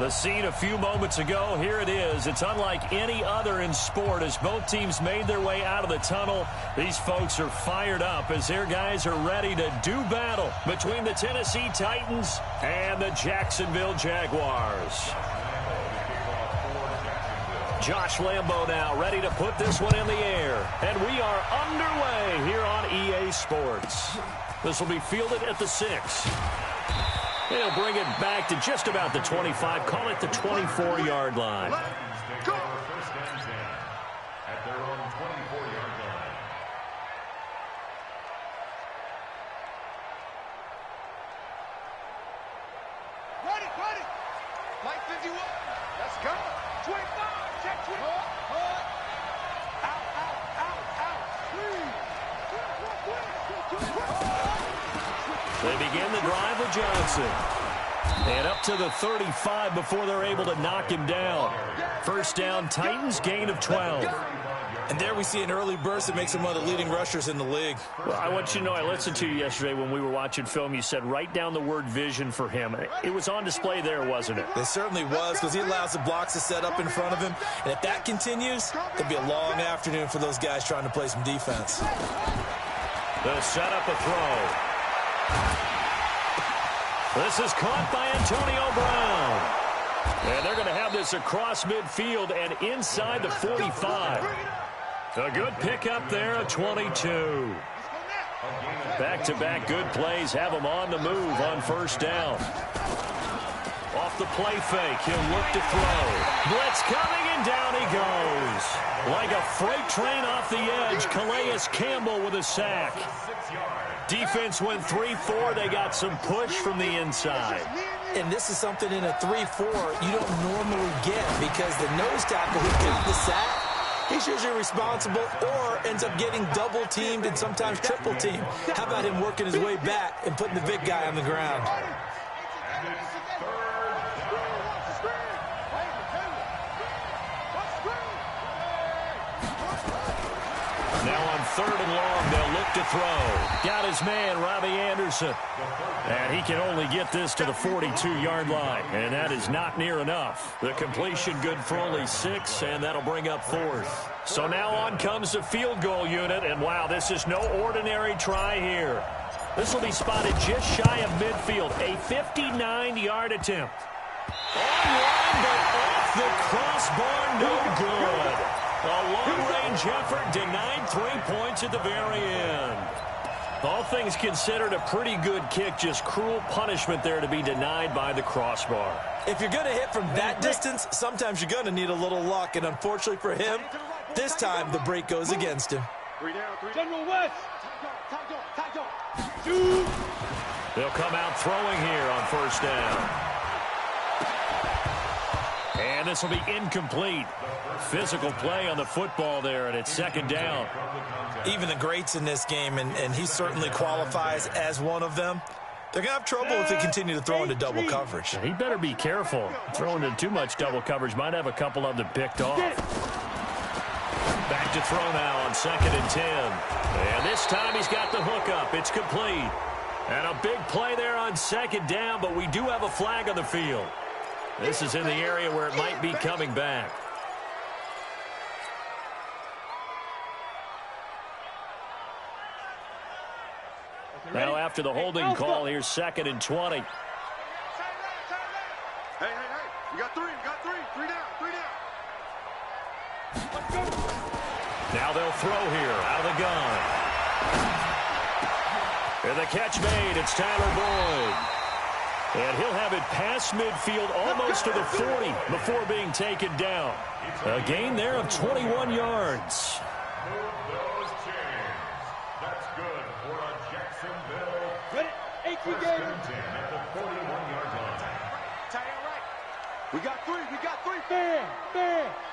The scene a few moments ago, here it is. It's unlike any other in sport as both teams made their way out of the tunnel. These folks are fired up as their guys are ready to do battle between the Tennessee Titans and the Jacksonville Jaguars. Josh Lambo now ready to put this one in the air. And we are underway here on EA Sports. This will be fielded at the 6. He'll bring it back to just about the 25. Call it the 24-yard line. Go. First down at their own 24-yard line. Ready. Mike 51. Let's go. 25. Check 20. They begin the drive with Johnson. And up to the 35 before they're able to knock him down. First down, Titans, gain of 12. And there we see an early burst that makes him one of the leading rushers in the league. Well, I want you to know, I listened to you yesterday when we were watching film. You said write down the word vision for him. It was on display there, wasn't it? It certainly was, because he allows the blocks to set up in front of him. And if that continues, it'll be a long afternoon for those guys trying to play some defense. They'll set up a throw. This is caught by Antonio Brown. And they're going to have this across midfield and inside the 45. A good pickup there at 22. Back-to-back good plays have them on the move on first down. Off the play fake, he'll look to throw. Blitz coming, and down he goes. Like a freight train off the edge, Calais Campbell with a sack. Defense went 3-4. They got some push from the inside. And this is something in a 3-4 you don't normally get, because the nose tackle who got the sack, he's usually responsible or ends up getting double-teamed and sometimes triple-teamed. How about him working his way back and putting the big guy on the ground? Now on 3rd and long, they'll look to throw. Got his man, Robbie Anderson. And he can only get this to the 42-yard line. And that is not near enough. The completion good for only 6, and that'll bring up 4th. So now on comes the field goal unit. And, wow, this is no ordinary try here. This will be spotted just shy of midfield. A 59-yard attempt. Online, but off the crossbar, no good. A long-range effort denied 3 points at the very end. All things considered, a pretty good kick, just cruel punishment there to be denied by the crossbar. If you're going to hit from that distance, sometimes you're going to need a little luck, and unfortunately for him, this time the break goes against him. General West. They'll come out throwing here on first down. And this will be incomplete. Physical play on the football there, and it's 2nd down. Even the greats in this game, and he certainly qualifies as one of them, they're going to have trouble if they continue to throw into double coverage. He better be careful. Throwing into too much double coverage might have a couple of them picked off. Back to throw now on 2nd and 10. And this time he's got the hook up. It's complete. And a big play there on 2nd down, but we do have a flag on the field. This is in the area where it might be coming back. Now after the holding call, here's 2nd and 20. Hey. We got 3. 3 down. Let's go. Now they'll throw here out of the gun. And the catch made. It's Tyler Boyd. And he'll have it past midfield almost to the 40 before being taken down. A gain there of 21 yards. That's good for a Jacksonville. Ready? 18 First games. and 10 at the 41-yard line. Tie it right. We got 3. Bam.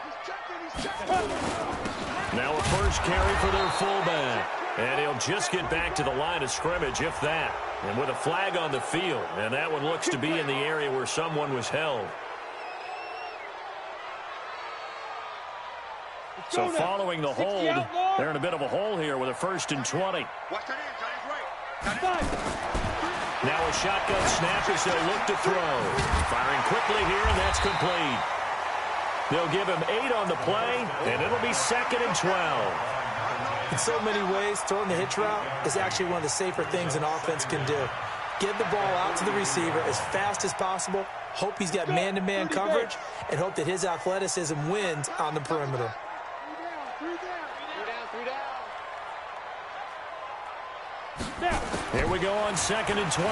He's checking. Now a first carry for their fullback. And he'll just get back to the line of scrimmage, if that. And with a flag on the field. And that one looks to be in the area where someone was held. So following the hold, they're in a bit of a hole here with a 1st and 20. Watch that in. Right. Now a shotgun snap as they'll look to throw. Firing quickly here, and that's complete. They'll give him 8 on the play, and it'll be 2nd and 12. In so many ways, throwing the hitch route is actually one of the safer things an offense can do. Get the ball out to the receiver as fast as possible, hope he's got man-to-man coverage, and hope that his athleticism wins on the perimeter. Here we go on 2nd and 12.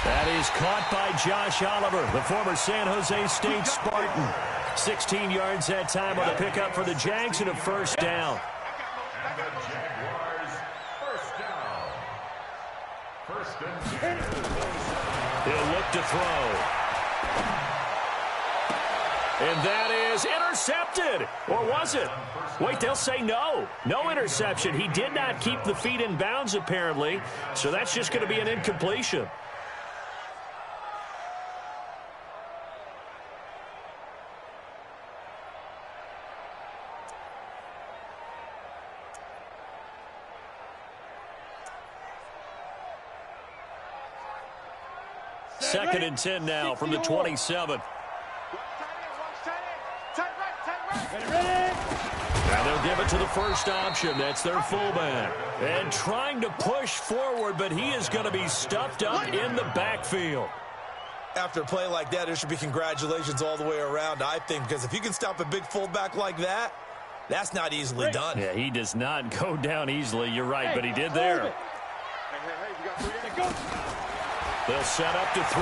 That is caught by Josh Oliver, the former San Jose State Spartan. 16 yards that time on the pickup for the Jags and a first down. And the Jaguars, first down. 1st and 10. He'll look to throw. And that is intercepted. Or was it? Wait, they'll say no. No interception. He did not keep the feet in bounds, apparently. So that's just going to be an incompletion. Second and 10 now from the 27. Now they'll give it to the first option. That's their fullback. And trying to push forward, but he is going to be stuffed up in the backfield. After a play like that, there should be congratulations all the way around, I think, because if you can stop a big fullback like that, that's not easily done. Yeah, he does not go down easily. You're right, but he did there. They'll set up to throw.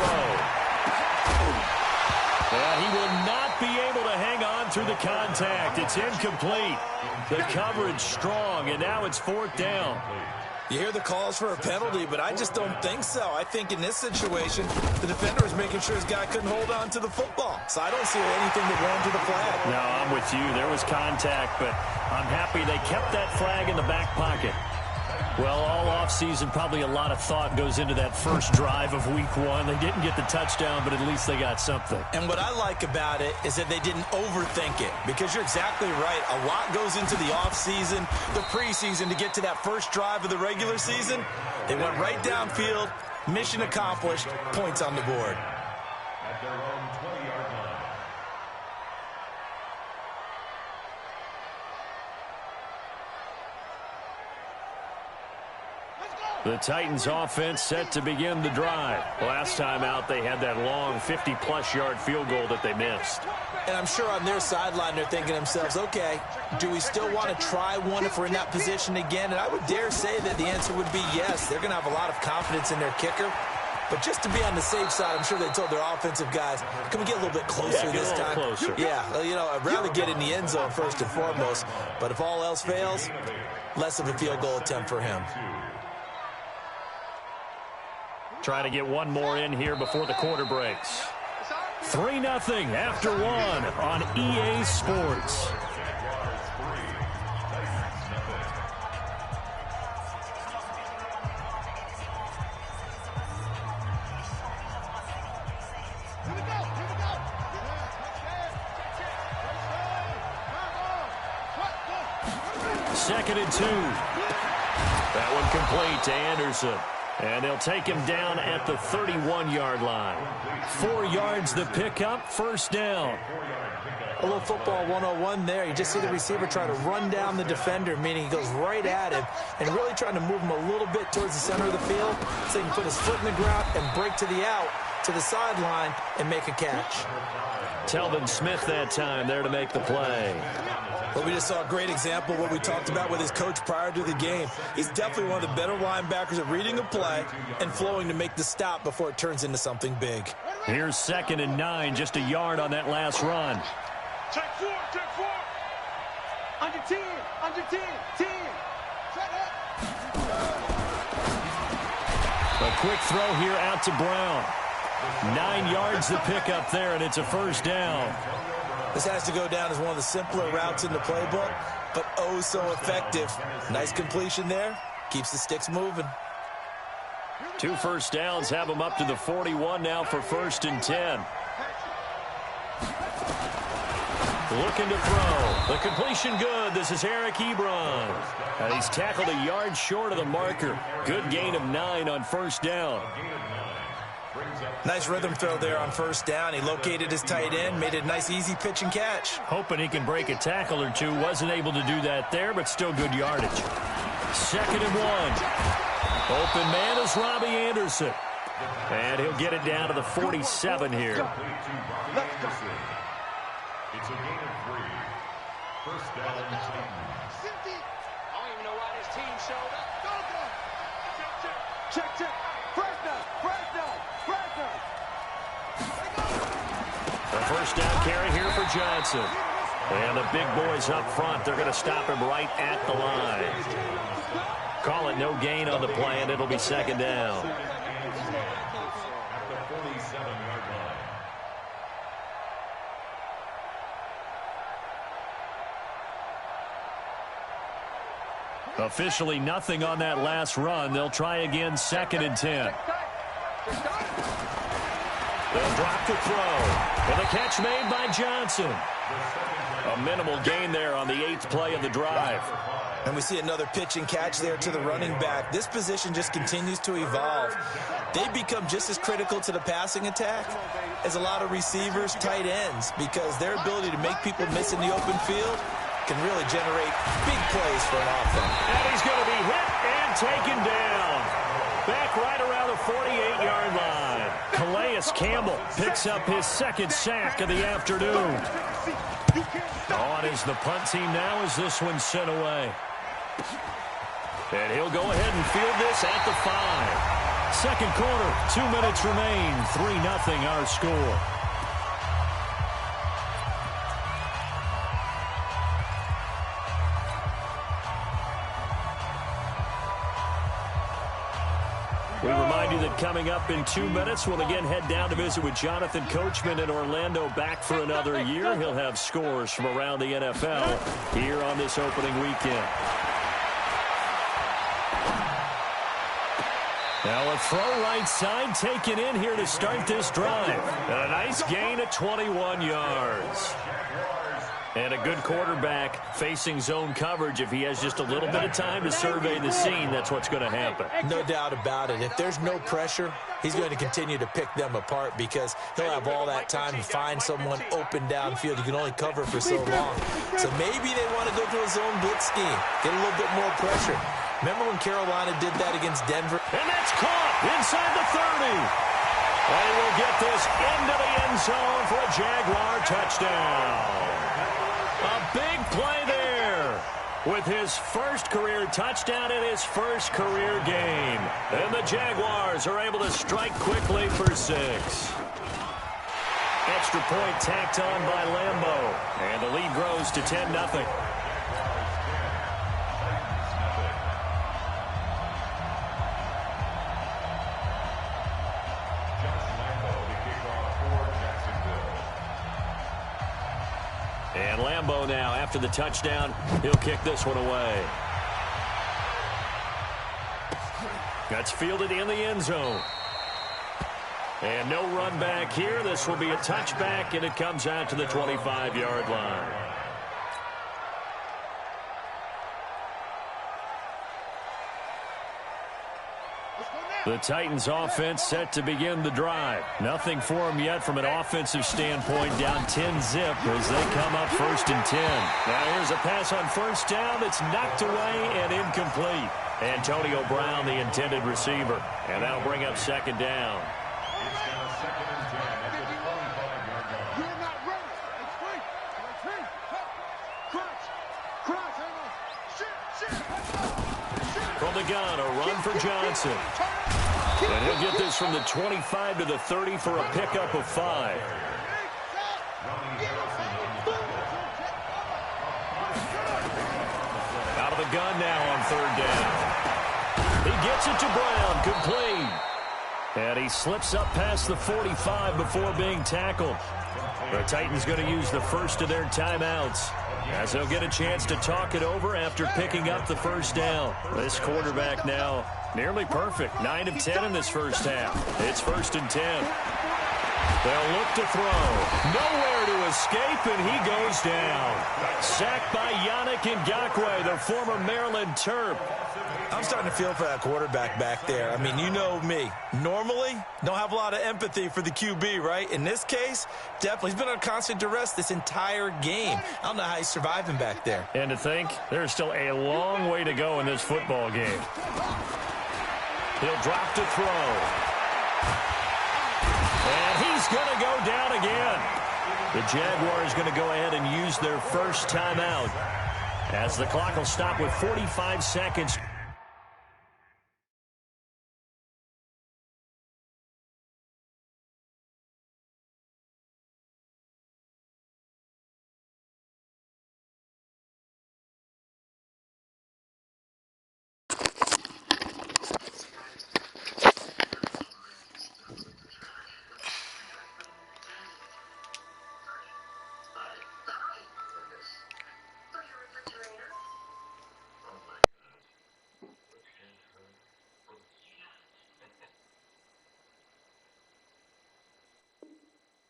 He will not be able to hang on through the contact. It's incomplete. The coverage strong, and now it's 4th down. You hear the calls for a penalty, but I just don't think so. I think in this situation, the defender was making sure his guy couldn't hold on to the football. So I don't see anything that warranted a flag. No, I'm with you. There was contact, but I'm happy they kept that flag in the back pocket. Well, all offseason, probably a lot of thought goes into that first drive of week 1. They didn't get the touchdown, but at least they got something. And what I like about it is that they didn't overthink it, because you're exactly right. A lot goes into the offseason, the preseason to get to that first drive of the regular season. They went right downfield, mission accomplished, points on the board. At their own 20-yard line. The Titans offense set to begin the drive. Last time out, they had that long 50-plus yard field goal that they missed. And I'm sure on their sideline, they're thinking to themselves, okay, do we still want to try one if we're in that position again? And I would dare say that the answer would be yes. They're going to have a lot of confidence in their kicker. But just to be on the safe side, I'm sure they told their offensive guys, can we get a little bit closer this time? Closer. Yeah, you know, I'd rather get in the end zone first and foremost. But if all else fails, less of a field goal attempt for him. Trying to get one more in here before the quarter breaks. 3-0 after 1 on EA Sports. Second and 2. That one complete to Anderson. And they'll take him down at the 31-yard line. 4 yards the pickup, first down. A little football 101 there. You just see the receiver try to run down the defender, meaning he goes right at him and really trying to move him a little bit towards the center of the field so he can put his foot in the ground and break to the out, to the sideline, and make a catch. Telvin Smith that time there to make the play. Well, we just saw a great example of what we talked about with his coach prior to the game. He's definitely one of the better linebackers at reading a play and flowing to make the stop before it turns into something big. Here's 2nd and 9, just a yard on that last run. Check 4. Under 10. 10. A quick throw here out to Brown. 9 yards the pickup there, and it's a first down. This has to go down as one of the simpler routes in the playbook, but oh so effective. Nice completion there. Keeps the sticks moving. 2 first downs have them up to the 41 now for 1st and 10. looking to throw. The completion good. This is Eric Ebron. And he's tackled a yard short of the marker. Good gain of 9 on first down. Nice rhythm throw there on first down. He located his tight end, made it a nice, easy pitch and catch. Hoping he can break a tackle or two. Wasn't able to do that there, but still good yardage. 2nd and 1. Open man is Robbie Anderson. And he'll get it down to the 47 here. It's a gain of 3. First down, Titans. I don't even know why this team showed up. Check. Fresno. The first down carry here for Johnson. And the big boys up front, they're going to stop him right at the line. Call it no gain on the play, and it'll be 2nd down. At the 47-yard line. Officially nothing on that last run. They'll try again, 2nd and 10. They'll drop the throw. And the catch made by Johnson. A minimal gain there on the 8th play of the drive. And we see another pitch and catch there to the running back. This position just continues to evolve. They become just as critical to the passing attack as a lot of receivers, tight ends, because their ability to make people miss in the open field can really generate big plays for an offense. And he's going to be hit and taken down. Back right around the 48-yard line. Calais Campbell picks up his 2nd sack of the afternoon. On is the punt team now as this one's sent away. And he'll go ahead and field this at the 5. 2nd quarter, 2 minutes remain. 3-0 our score. We remind you that coming up in 2 minutes, we'll again head down to visit with Jonathan Coachman in Orlando, back for another year. He'll have scores from around the NFL here on this opening weekend. Now a throw right side taken in here to start this drive. And a nice gain of 21 yards. And a good quarterback facing zone coverage. If he has just a little bit of time to survey the scene, that's what's going to happen. No doubt about it. If there's no pressure, he's going to continue to pick them apart because he'll have all that time to find someone open downfield. You can only cover for so long. So maybe they want to go to a zone blitz scheme, get a little bit more pressure. Remember when Carolina did that against Denver? And that's caught inside the 30. They will get this into the end zone for a Jaguar touchdown. A big play there with his first career touchdown in his first career game. And the Jaguars are able to strike quickly for 6. Extra point tacked on by Lambeau. And the lead grows to 10-0. And Lambeau now, after the touchdown, he'll kick this one away. That's fielded in the end zone. And no run back here. This will be a touchback, and it comes out to the 25-yard line. The Titans offense set to begin the drive. Nothing for them yet from an offensive standpoint, down 10-zip as they come up 1st and 10. Now here's a pass on first down that's knocked away and incomplete. Antonio Brown, the intended receiver. And that'll bring up 2nd down. It's now 2nd and 10 at the 25-yard line. You're not ready. It's free. Crunch. From the gun, a run for Johnson. And he'll get this from the 25 to the 30 for a pickup of 5. Out of the gun now on 3rd down. He gets it to Brown, complete. And he slips up past the 45 before being tackled. The Titans going to use the first of their timeouts, as they'll get a chance to talk it over after picking up the first down. This quarterback now nearly perfect. 9 of 10 in this first half. It's 1st and 10. They'll look to throw. Nowhere to escape, and he goes down. Sacked by Yannick Ngakoue, the former Maryland Terp. I'm starting to feel for that quarterback back there. I mean, you know me. Normally, don't have a lot of empathy for the QB, right? In this case, definitely. He's been on constant duress this entire game. I don't know how he's surviving back there. And to think, there's still a long way to go in this football game. He'll drop to throw. And he's going to go down again. The Jaguars going to go ahead and use their first timeout as the clock will stop with 45 seconds.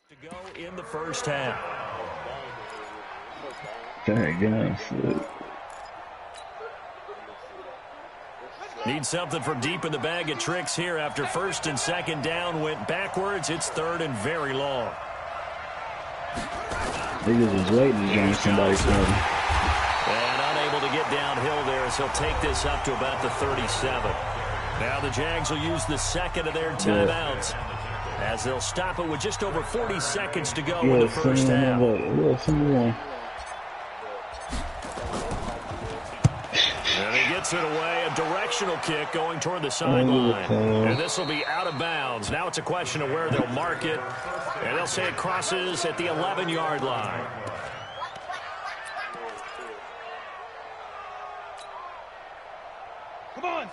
To go in the first half. Need something from deep in the bag of tricks here after first and second down went backwards. It's third and very long. Niggas was waiting to join somebody. And unable to get downhill there as he'll take this up to about the 37. Now the Jags will use the second of their timeouts as they'll stop it with just over 40 seconds to go in the first half. And he gets it away, a directional kick going toward the sideline. And this will be out of bounds. Now it's a question of where they'll mark it. And they'll say it crosses at the 11-yard line.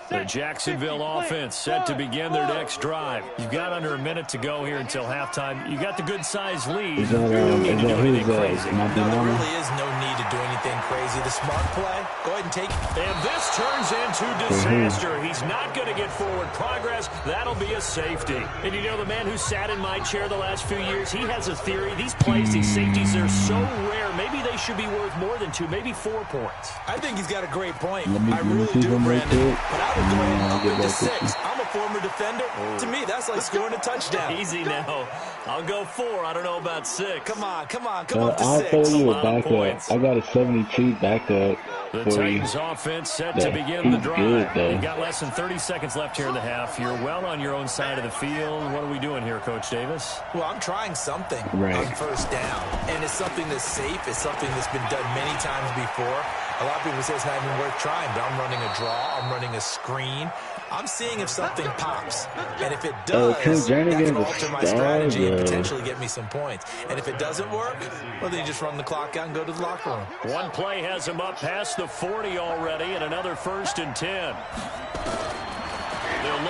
The Jacksonville offense set to begin their next drive. You've got under a minute to go here until halftime. You've got the good-sized lead. You don't need to do anything crazy. No, there really is no need to do anything crazy. The smart play, go ahead and take it. And this turns into disaster. He's not going to get forward progress. That'll be a safety. And you know, the man who sat in my chair the last few years, he has a theory. These plays, these safeties, they're so rare. Maybe they should be worth more than 2, maybe 4 points. I think he's got a great point. I really do, Brandon. But I would go ahead and up into 6. I'm a former defender. To me, that's like scoring a touchdown. Easy now. I'll go 4. I don't know about 6. Come on up to I'll 6. throw you a backup. I got a 72 backup. The Titans offense set to begin the drive. You've got less than 30 seconds left here in the half. You're well on your own side of the field. What are we doing here, Coach Davis? Well, I'm trying something on first down. And it's something that's safe. It's something that's been done many times before. A lot of people say it's not even worth trying, but I'm running a draw. I'm running a screen. I'm seeing if something pops. And if it does, that's going to alter my strategy and potentially get me some points. And if it doesn't work, well, then you just run the clock out and go to the locker room. One play has him up past the 40 already, and another 1st and 10.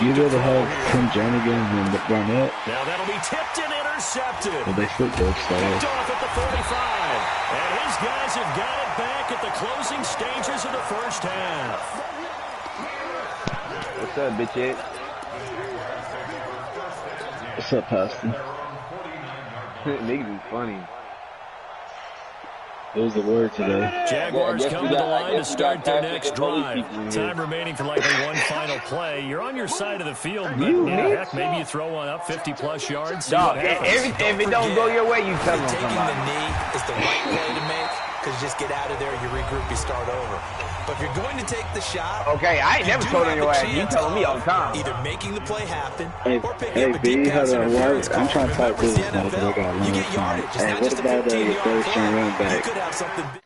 You go to have Tim Jernigan and Barnett. Now that'll be tipped and intercepted. Well, they split those styles. Picked off at the 45. And his guys have got it back at the closing stages of the first half. What's up, bitch? What's up, Pastor? Niggas is funny. What was the word today? Jaguars come to the line to start their next drive. Time remaining for likely one final play. You're on your side of the field, but heck, maybe you throw one up 50-plus yards. Dog, if it don't go your way, you tell them. Taking the knee is the right play to make, because you just get out of there, you regroup, you start over. But if you're going to take the shot, okay, I ain't never told on your ass. You telling me all the time. Either making the play happen or picking hey, up a deep pass interference call. I'm trying to talk to this Remember, man, I got you get yardage. It's hey, not what just a about 15-yard third string play. running back? You could have something big.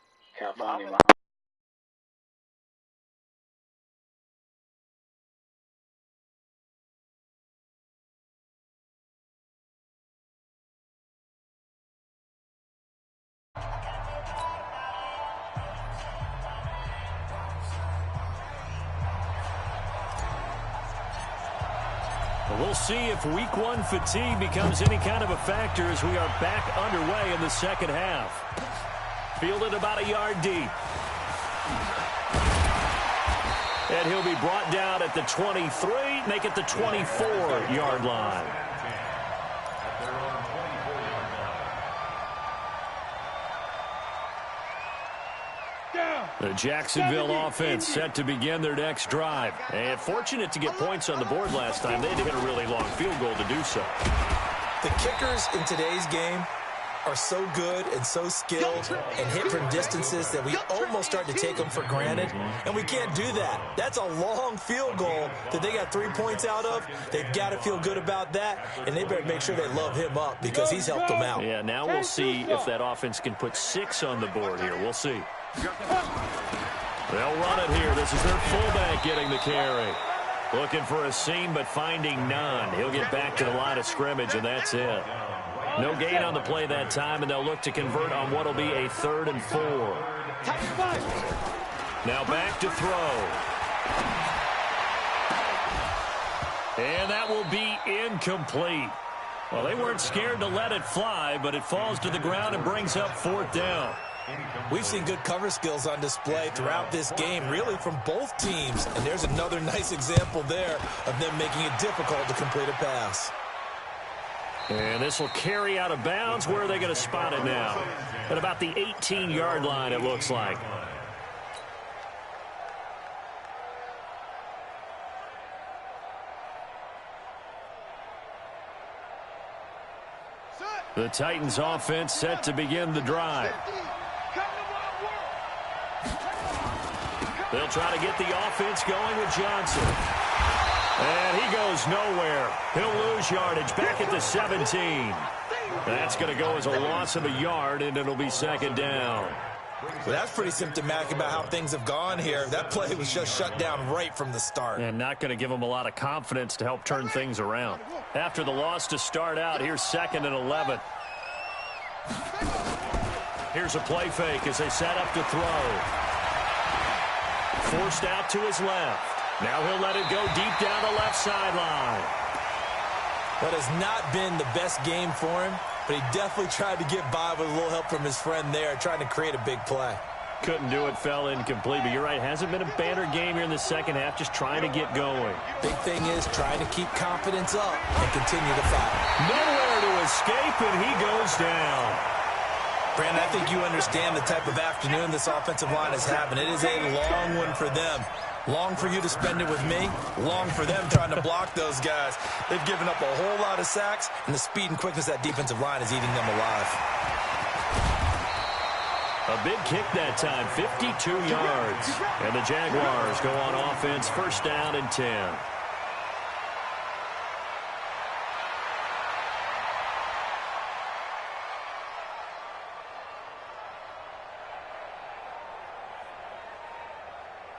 We'll see if week 1 fatigue becomes any kind of a factor as we are back underway in the second half. Fielded about a yard deep. And he'll be brought down at the 23, make it the 24-yard line. The Jacksonville offense set to begin their next drive. And fortunate to get points on the board last time. They had to hit a really long field goal to do so. The kickers in today's game are so good and so skilled and hit from distances that we almost start to take them for granted, and we can't do that. That's a long field goal that they got 3 points out of. They've got to feel good about that, and they better make sure they love him up because he's helped them out. Yeah, now we'll see if that offense can put 6 on the board here. We'll see. They'll run it here. This is their fullback getting the carry. Looking for a seam, but finding none. He'll get back to the line of scrimmage, and that's it. No gain on the play that time, and they'll look to convert on what will be a 3rd and 4. Now back to throw. And that will be incomplete. Well, they weren't scared to let it fly, but it falls to the ground and brings up 4th down. We've seen good cover skills on display throughout this game, really from both teams. And there's another nice example there of them making it difficult to complete a pass. And this will carry out of bounds. Where are they going to spot it now? At about the 18-yard line, it looks like. The Titans offense set to begin the drive. They'll try to get the offense going with Johnson. And he goes nowhere. He'll lose yardage back at the 17. That's going to go as a loss of a yard, and it'll be 2nd down. Well, that's pretty symptomatic about how things have gone here. That play was just shut down right from the start. And not going to give them a lot of confidence to help turn things around. After the loss to start out, here's 2nd and 11. Here's a play fake as they set up to throw. Forced out to his left. Now he'll let it go deep down the left sideline. That has not been the best game for him, but he definitely tried to get by with a little help from his friend there, trying to create a big play. Couldn't do it, fell incomplete, but you're right. Hasn't been a banner game here in the second half, just trying to get going. Big thing is trying to keep confidence up and continue to fight. Nowhere to escape, and he goes down. Brandon, I think you understand the type of afternoon this offensive line is having. It is a long one for them. Long for you to spend it with me. Long for them trying to block those guys. They've given up a whole lot of sacks, and the speed and quickness of that defensive line is eating them alive. A big kick that time, 52 yards. And the Jaguars go on offense, 1st down and 10.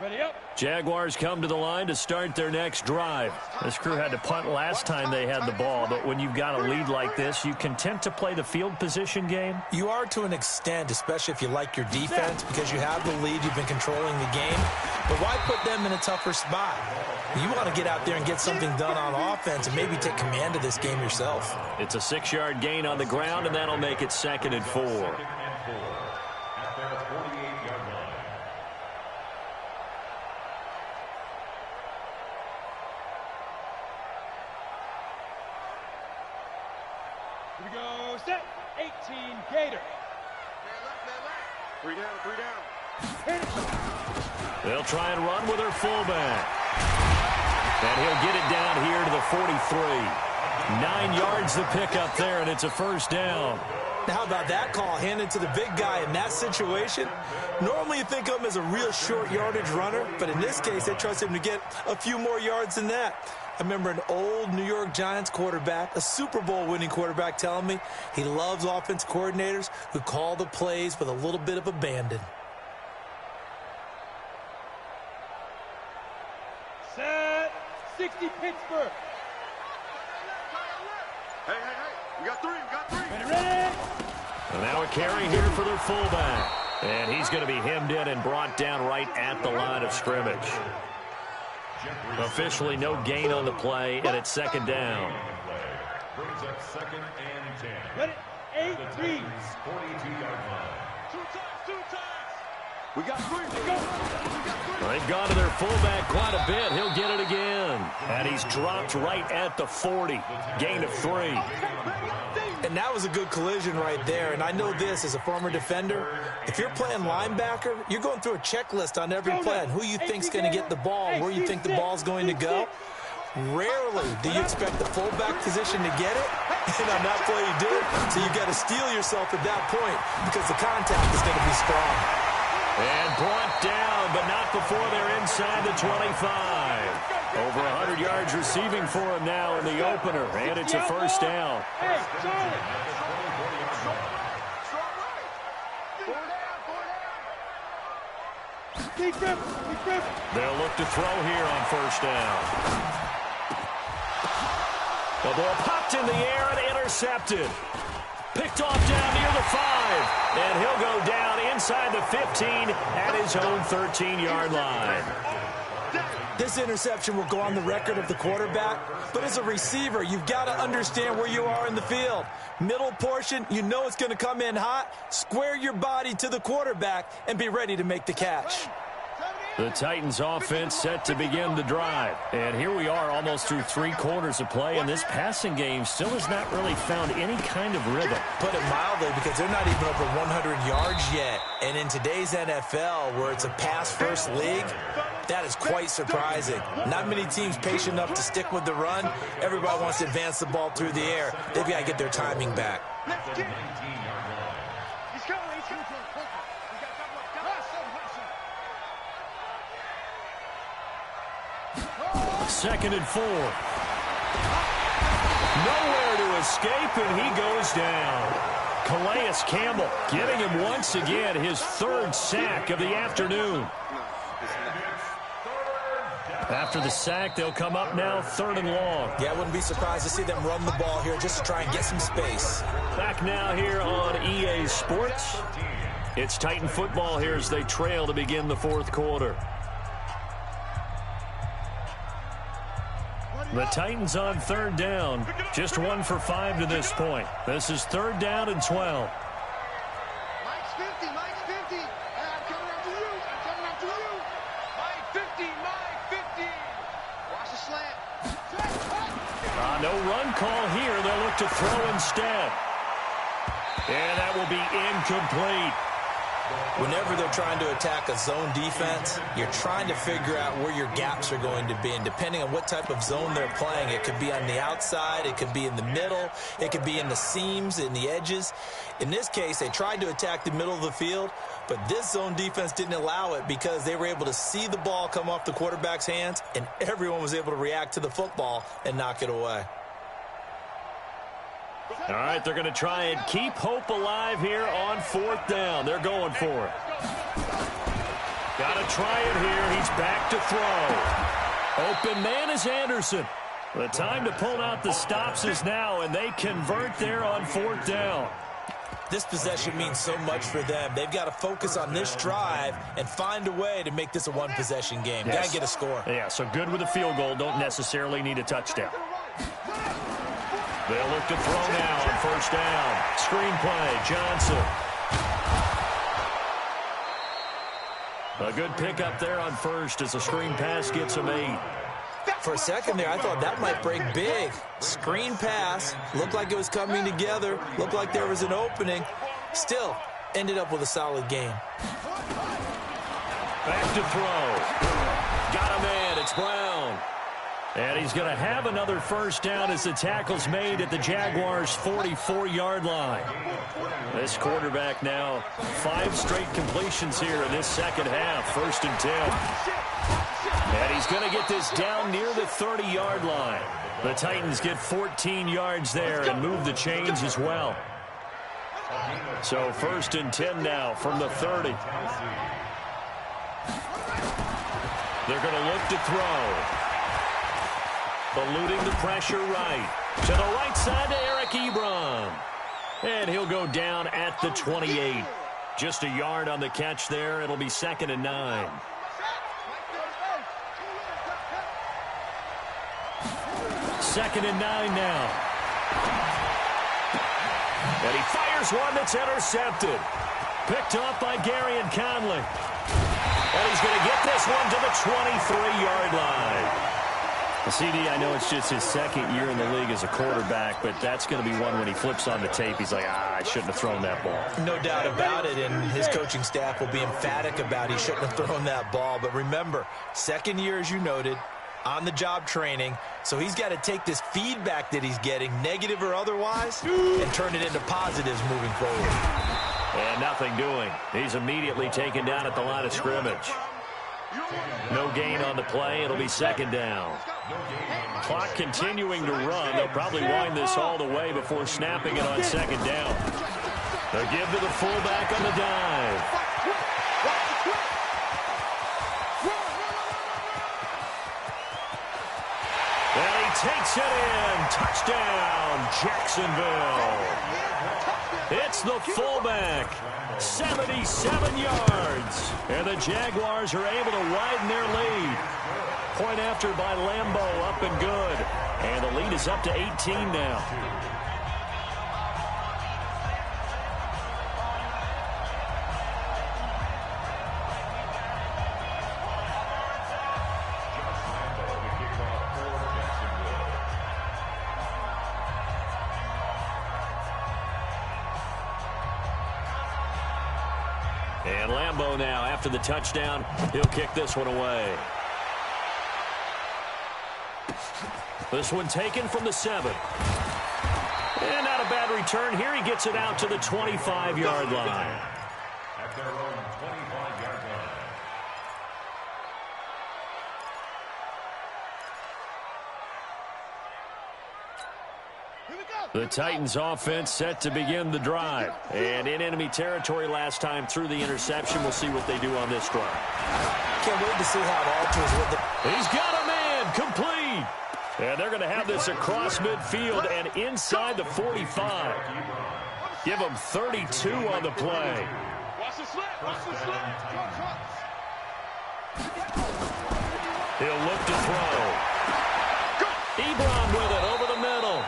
Ready up. Jaguars come to the line to start their next drive. This crew had to punt last time they had the ball, but when you've got a lead like this, you content to play the field position game? You are to an extent, especially if you like your defense, because you have the lead, you've been controlling the game. But why put them in a tougher spot? You want to get out there and get something done on offense and maybe take command of this game yourself. It's a 6-yard gain on the ground, and that'll make it 2nd and 4. Here we go, set. 18, Gator. 3 down, 3 down. They'll try and run with their fullback. And he'll get it down here to the 43. 9 yards the pickup there, and it's a 1st down. Now, how about that call handed to the big guy in that situation? Normally you think of him as a real short yardage runner, but in this case, they trust him to get a few more yards than that. I remember an old New York Giants quarterback, a Super Bowl winning quarterback, telling me he loves offense coordinators who call the plays with a little bit of abandon. Set. 60, Pittsburgh. Hey, we got 3, Ready. And now a carry here for their fullback. And he's going to be hemmed in and brought down right at the line of scrimmage. Officially no gain on the play, and it's 2nd down. Brings up 2nd and 10. Ready. 8, 3. 42-yard line. 2 times. We got 3. Let's go. They've gone to their fullback quite a bit. He'll get it again. And he's dropped right at the 40. Gain of 3. And that was a good collision right there. And I know this as a former defender. If you're playing linebacker, you're going through a checklist on every play on who you think's going to get the ball, where you think the ball's going to go. Rarely do you expect the fullback position to get it. And on that play, you did. So you got to steel yourself at that point because the contact is going to be strong. And brought down, but not before they're inside the 25. Over 100 yards receiving for him now in the opener, and it's a first down. They'll look to throw here on first down. The ball popped in the air and intercepted. Picked off down near the 5, and he'll go down inside the 15 at his own 13-yard line. This interception will go on the record of the quarterback, but as a receiver, you've got to understand where you are in the field. Middle portion, you know it's going to come in hot. Square your body to the quarterback and be ready to make the catch. The Titans offense set to begin the drive. And here we are almost through 3 quarters of play, and this passing game still has not really found any kind of rhythm. Put it mildly, because they're not even over 100 yards yet. And in today's NFL, where it's a pass-first league, that is quite surprising. Not many teams patient enough to stick with the run. Everybody wants to advance the ball through the air. They've got to get their timing back. Second and 4. Nowhere to escape, and he goes down. Calais Campbell getting him once again his 3rd sack of the afternoon. After the sack, they'll come up now 3rd and long. Yeah, I wouldn't be surprised to see them run the ball here just to try and get some space. Back now here on EA Sports. It's Titan football here as they trail to begin the 4th quarter. The Titans on 3rd down. Just 1 for 5 to this point. This is 3rd down and 12. Mike's 50, Mike's 50. I'm coming after you. I'm coming after you. Mike 50, Mike 50. Watch the slant. No run call here. They'll look to throw instead. And that will be incomplete. Whenever they're trying to attack a zone defense, you're trying to figure out where your gaps are going to be. And depending on what type of zone they're playing, it could be on the outside, it could be in the middle, it could be in the seams, in the edges. In this case, they tried to attack the middle of the field, but this zone defense didn't allow it because they were able to see the ball come off the quarterback's hands, and everyone was able to react to the football and knock it away. All right, they're going to try and keep hope alive here on 4th down. They're going for it. Got to try it here. He's back to throw. Open man is Anderson. The time to pull out the stops is now, and they convert there on 4th down. This possession means so much for them. They've got to focus on this drive and find a way to make this a one-possession game. Yes. Got to get a score. Yeah, so good with a field goal. Don't necessarily need a touchdown. They'll look to throw now on 1st down. Screen play, Johnson. A good pickup there on 1st as a screen pass gets him 8. For a second there, I thought that might break big. Screen pass. Looked like it was coming together. Looked like there was an opening. Still, ended up with a solid game. Back to throw. Got a man. It's Brown. And he's going to have another 1st down as the tackle's made at the Jaguars' 44-yard line. This quarterback now 5 straight completions here in this second half. 1st and 10. And he's going to get this down near the 30-yard line. The Titans get 14 yards there and move the chains as well. So 1st and 10 now from the 30. They're going to look to throw. Eluding the pressure right. To the right side to Eric Ebron. And he'll go down at the 28. Just a yard on the catch there. It'll be 2nd and 9. 2nd and 9 now. And he fires one that's intercepted. Picked off by Gary and Conley. And he's going to get this one to the 23-yard line. CD, I know it's just his second year in the league as a quarterback, but that's going to be one when he flips on the tape. He's like, I shouldn't have thrown that ball. No doubt about it, and his coaching staff will be emphatic about he shouldn't have thrown that ball. But remember, second year, as you noted, on-the-job training, so he's got to take this feedback that he's getting, negative or otherwise, and turn it into positives moving forward. And nothing doing. He's immediately taken down at the line of scrimmage. No gain on the play. It'll be second down. Clock continuing to run. They'll probably wind this all the way before snapping it on second down. They'll give to the fullback on the dive. And he takes it in. Touchdown, Jacksonville. It's the fullback. 77 yards. And the Jaguars are able to widen their lead. Point after by Lambeau, up and good. And the lead is up to 18 now. And Lambeau now, after the touchdown, he'll kick this one away. This one taken from the 7. And not a bad return here. He gets it out to the 25-yard line. At their own 25-yard line. The Titans offense set to begin the drive. And in enemy territory last time through the interception. We'll see what they do on this drive. Can't wait to see how it alters with the... He's got a man, complete. And they're going to have this across midfield and inside the 45. Give them 32 on the play. Watch the slip. Watch the slip. He'll look to throw. Ebron with it over the middle.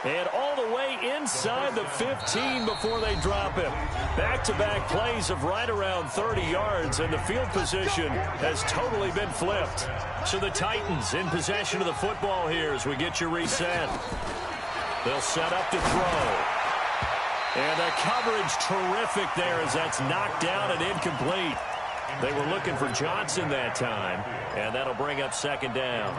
And all the way inside the 15 before they drop him. Back-to-back plays of right around 30 yards, and the field position has totally been flipped. So the Titans in possession of the football here as we get you reset. They'll set up to throw. And the coverage terrific there as that's knocked down and incomplete. They were looking for Johnson that time, and that'll bring up second down.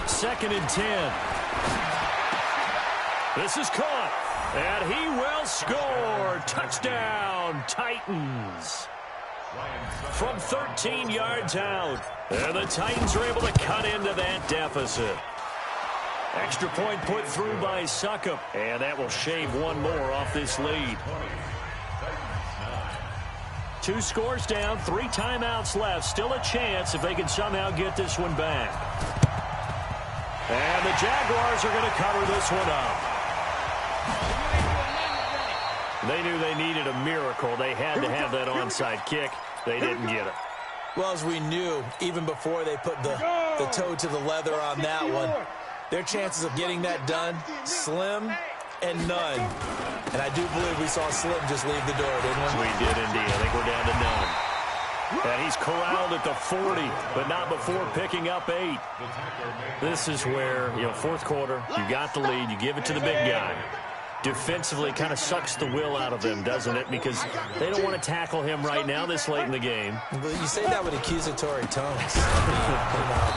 Second and 10. This is caught. And he will score. Touchdown, Titans. From 13 yards out. And the Titans are able to cut into that deficit. Extra point put through by Succop. And that will shave one more off this lead. 2 scores down, 3 timeouts left. Still a chance if they can somehow get this one back. And the Jaguars are going to cover this one up. They knew they needed a miracle. They had to have that onside kick. They didn't get it. Well, as we knew, even before they put the toe to the leather on that one, their chances of getting that done, slim and none. And I do believe we saw Slim just leave the door, didn't we? We did indeed. I think we're down to none. And he's corralled at the 40, but not before picking up 8. This is where, fourth quarter, you got the lead, you give it to the big guy. Defensively, kind of sucks the will out of them, doesn't it? Because they don't want to tackle him right now this late in the game. Well, you say that with accusatory tones.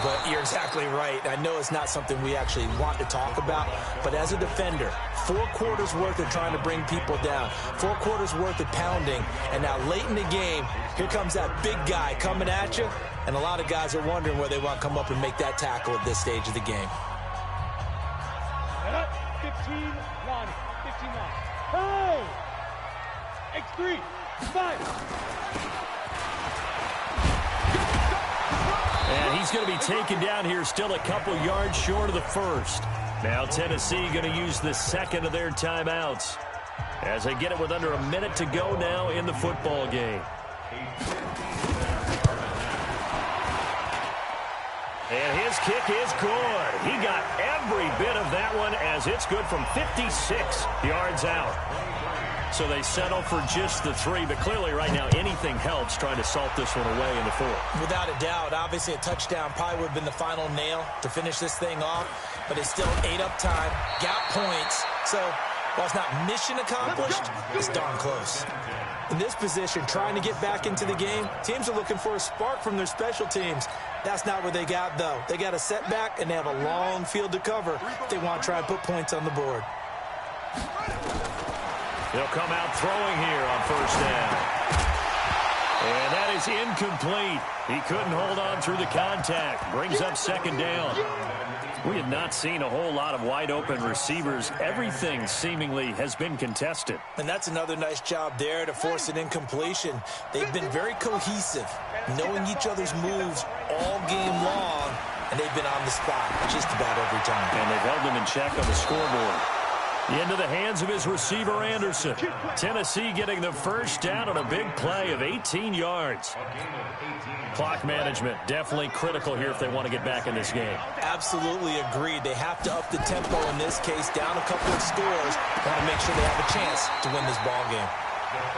But you're exactly right. I know it's not something we actually want to talk about, but as a defender, 4 quarters worth of trying to bring people down, 4 quarters worth of pounding, and now late in the game, here comes that big guy coming at you, and a lot of guys are wondering whether they want to come up and make that tackle at this stage of the game. 15-1. 15-1. Hey! X3. 5. And he's going to be taken down here still a couple yards short of the first. Now Tennessee going to use the second of their timeouts as they get it with under a minute to go now in the football game. And his kick is good. He got every bit of that one as it's good from 56 yards out. So they settle for just the 3, but clearly right now anything helps trying to salt this one away in the 4th. Without a doubt, obviously a touchdown probably would have been the final nail to finish this thing off, but it's still ate up time, got points, so while it's not mission accomplished, it's darn close. In this position, trying to get back into the game, teams are looking for a spark from their special teams. That's not what they got, though. They got a setback, and they have a long field to cover if they want to try and put points on the board. They'll come out throwing here on first down. And that is incomplete. He couldn't hold on through the contact. Brings up second down. We have not seen a whole lot of wide-open receivers. Everything seemingly has been contested. And that's another nice job there to force an incompletion. They've been very cohesive, knowing each other's moves all game long, and they've been on the spot just about every time. And they've held them in check on the scoreboard. Into the hands of his receiver, Anderson. Tennessee getting the first down on a big play of 18 yards. Clock management definitely critical here if they want to get back in this game. Absolutely agreed. They have to up the tempo in this case, down a couple of scores. Want to make sure they have a chance to win this ball game.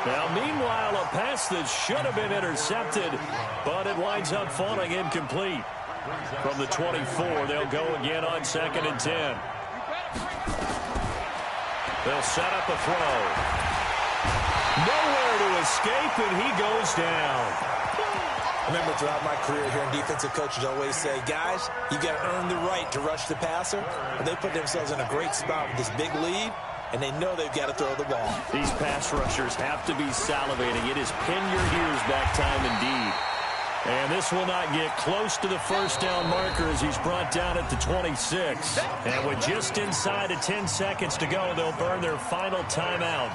Now, meanwhile, a pass that should have been intercepted, but it winds up falling incomplete. From the 24, they'll go again on 2nd and 10. They'll set up a throw. Nowhere to escape, and he goes down. I remember throughout my career hearing defensive coaches always say, guys, you got to earn the right to rush the passer. And they put themselves in a great spot with this big lead, and they know they've got to throw the ball. These pass rushers have to be salivating. It is pin your ears back time indeed. And this will not get close to the first down marker as he's brought down at the 26. And with just inside of 10 seconds to go, they'll burn their final timeout.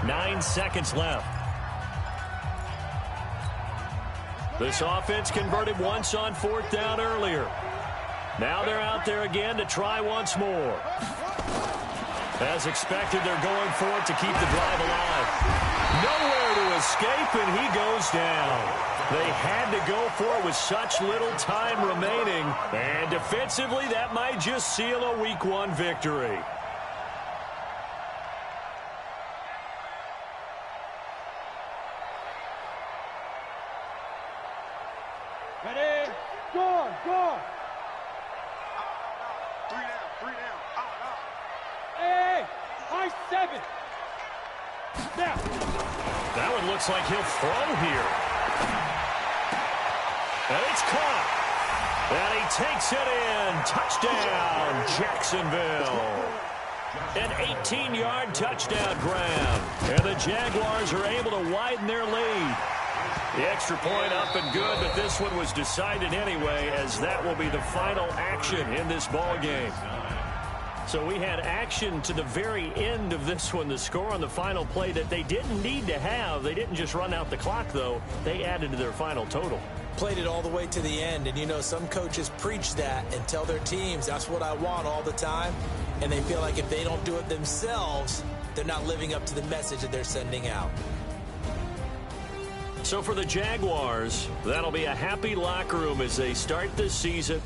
9 seconds left. This offense converted once on 4th down earlier. Now they're out there again to try once more. As expected, they're going for it to keep the drive alive. Nowhere to escape, and he goes down. They had to go for it with such little time remaining. And defensively, that might just seal a Week 1 victory. Ready? Score! Score! 3 down, 3 down. Hey! High 7! Now! That one looks like he'll throw here. And it's caught. And he takes it in. Touchdown, Jacksonville. An 18-yard touchdown grab. And the Jaguars are able to widen their lead. The extra point up and good, but this one was decided anyway, as that will be the final action in this ball game. So we had action to the very end of this one. The score on the final play that they didn't need to have. They didn't just run out the clock, though. They added to their final total. Played it all the way to the end, and you know, some coaches preach that and tell their teams, that's what I want all the time, and they feel like if they don't do it themselves, they're not living up to the message that they're sending out. So for the Jaguars, that'll be a happy locker room as they start this season